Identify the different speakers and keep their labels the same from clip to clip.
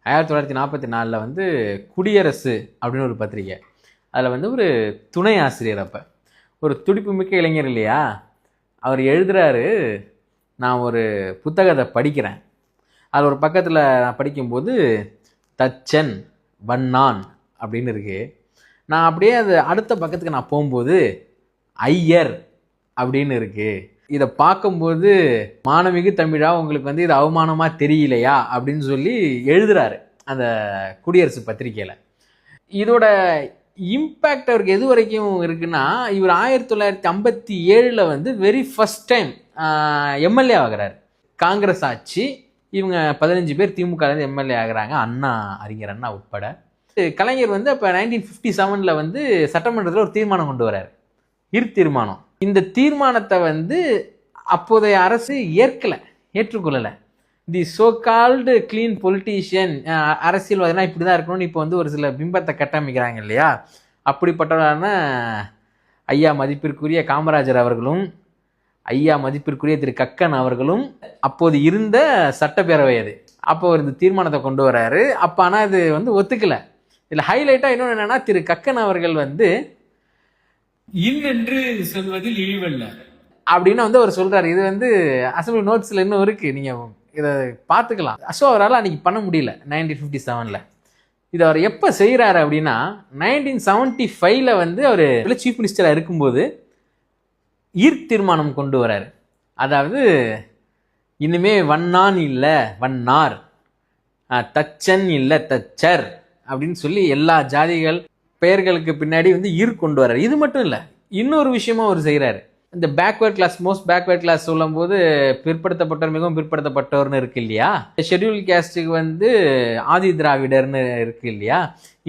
Speaker 1: 1944 வந்து குடியரசு அப்படின்னு ஒரு பத்திரிகை. அதில் வந்து ஒரு துணை ஆசிரியர், அப்போ ஒரு துடிப்பு மிக்க இளைஞர் இல்லையா, அவர் எழுதுகிறாரு, நான் ஒரு புத்தகத்தை படிக்கிறேன். அதில் ஒரு பக்கத்தில் நான் படிக்கும்போது தச்சன் வண்ணான் அப்படின்னு இருக்கு. நான் அப்படியே அது அடுத்த பக்கத்துக்கு நான் போகும்போது ஐயர் அப்படின்னு இருக்கு. இதை பார்க்கும்போது மானமிகு தமிழா உங்களுக்கு வந்து இது அவமானமாக தெரியலையா அப்படின்னு சொல்லி எழுதுறாரு அந்த குடியரசு பத்திரிகையில். இதோட இம்பேக்ட் அவருக்கு எது வரைக்கும் இருக்குன்னா, இவர் 1957 வந்து வெரி ஃபர்ஸ்ட் டைம் எம்எல்ஏ ஆகிறார். காங்கிரஸ் ஆட்சி, இவங்க 15 பேர் திமுகலேருந்து எம்எல்ஏ ஆகிறாங்க, அண்ணா, அறிஞர் அண்ணா உட்பட. கலைஞர் வந்து அப்போ 1957 வந்து சட்டமன்றத்தில் ஒரு தீர்மானம் கொண்டு வர்றார், தீர்மானம். இந்த தீர்மானத்தை வந்து அப்போதைய அரசு ஏற்றுக்கொள்ளலை. The so called clean politician, அரசியல்வாதினா இப்படி தான் இருக்கணும்னு இப்போ வந்து ஒரு சில பிம்பத்தை கட்டமைக்கிறாங்க இல்லையா, அப்படிப்பட்டவரான ஐயா மதிப்பிற்குரிய காமராஜர் அவர்களும் ஐயா மதிப்பிற்குரிய திரு கக்கன் அவர்களும் அப்போது இருந்த சட்டப்பேரவை அது. அப்போ இந்த தீர்மானத்தை கொண்டு வராரு. அப்போ ஆனால் அது வந்து ஒத்துக்கலை. இதில் ஹைலைட்டாக இன்னொன்று என்னென்னா, திரு கக்கன் அவர்கள் வந்து
Speaker 2: இல்லென்று சொல்வதில் இழிவல்ல
Speaker 1: அப்படின்னு வந்து அவர் சொல்றாரு. இது வந்து அசம்பிளி நோட்ஸ்ல இன்னும் இருக்கு, நீங்க இதை பார்த்துக்கலாம். ஸோ அவரால் அன்னைக்கு பண்ண முடியல 1957. இது அவர் எப்போ செய்கிறாரு அப்படின்னா, 1975 வந்து அவர் சீஃப் மினிஸ்டராக இருக்கும்போது தீர்மானம் கொண்டு வராரு. அதாவது இனிமே வண்ணான் இல்லை வண்ணார், தச்சன் இல்லை தச்சர் அப்படின்னு சொல்லி எல்லா ஜாதிகள் பெயர்களுக்கு பின்னாடி வந்து கொண்டு வர்றாரு. இது மட்டும் இல்லை, இன்னொரு விஷயமும் அவர் செய்கிறாரு. இந்த backward class, most backward class சொல்லும் போது பிற்படுத்தப்பட்டவர், மிகவும் பிற்படுத்தப்பட்டவர்னு இருக்கு இல்லையா, ஷெட்யூல் கேஸ்ட்டுக்கு வந்து ஆதி திராவிடர்னு இருக்கு இல்லையா,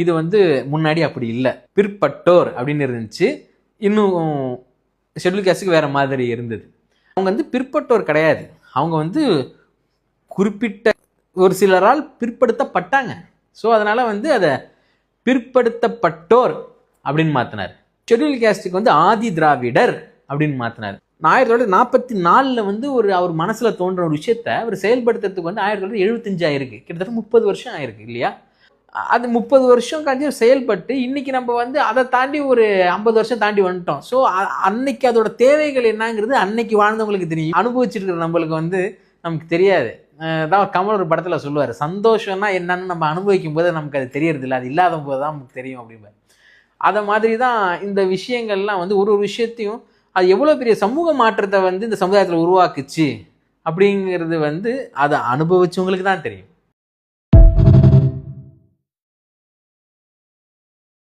Speaker 1: இது வந்து முன்னாடி அப்படி இல்லை, பிற்பட்டோர் அப்படின்னு இருந்துச்சு. இன்னும் ஷெட்யூல் கேஸ்ட்டுக்கு வேற மாதிரி இருந்தது. அவங்க வந்து பிற்பட்டோர் கிடையாது, அவங்க வந்து குறிப்பிட்ட ஒரு சிலரால் பிற்படுத்தப்பட்டாங்க. ஸோ அதனால வந்து அதை பிற்படுத்தப்பட்டோர் அப்படின்னு மாற்றினார். ஷெட்யூல் கேஸ்ட்டுக்கு வந்து ஆதி திராவிடர் அப்படின்னு மாற்றினார். 1944 வந்து அவர் மனசில் தோன்ற ஒரு விஷயத்த அவர் செயல்படுத்துறதுக்கு வந்து 1975 ஆயிருக்கு, கிட்டத்தட்ட 30 வருஷம் ஆயிருக்கு இல்லையா. அது 30 வருஷம் கழிச்சு செயல்பட்டு இன்னைக்கு நம்ம வந்து அதை தாண்டி ஒரு 50 வருஷம் தாண்டி வந்துட்டோம். ஸோ அன்னைக்கு அதோட தேவைகள் என்னங்கிறது அன்னைக்கு வாழ்ந்தவங்களுக்கு தெரியும், அனுபவிச்சிருக்கிற நம்மளுக்கு வந்து நமக்கு தெரியாது. தான் கமல் ஒரு படத்தில் சொல்லுவார், சந்தோஷம்னா என்னன்னு நம்ம அனுபவிக்கும் போது நமக்கு அது தெரியறது இல்லை, அது இல்லாத போது தான் நமக்கு தெரியும் அப்படிம்பார். அதை மாதிரி தான் இந்த விஷயங்கள்லாம் வந்து ஒரு விஷயத்தையும் அது எவ்வளோ பெரிய சமூக மாற்றத்தை வந்து இந்த சமுதாயத்தில் உருவாக்குச்சு அப்படிங்கிறது வந்து அதை அனுபவிச்சவங்களுக்கு தான் தெரியும்.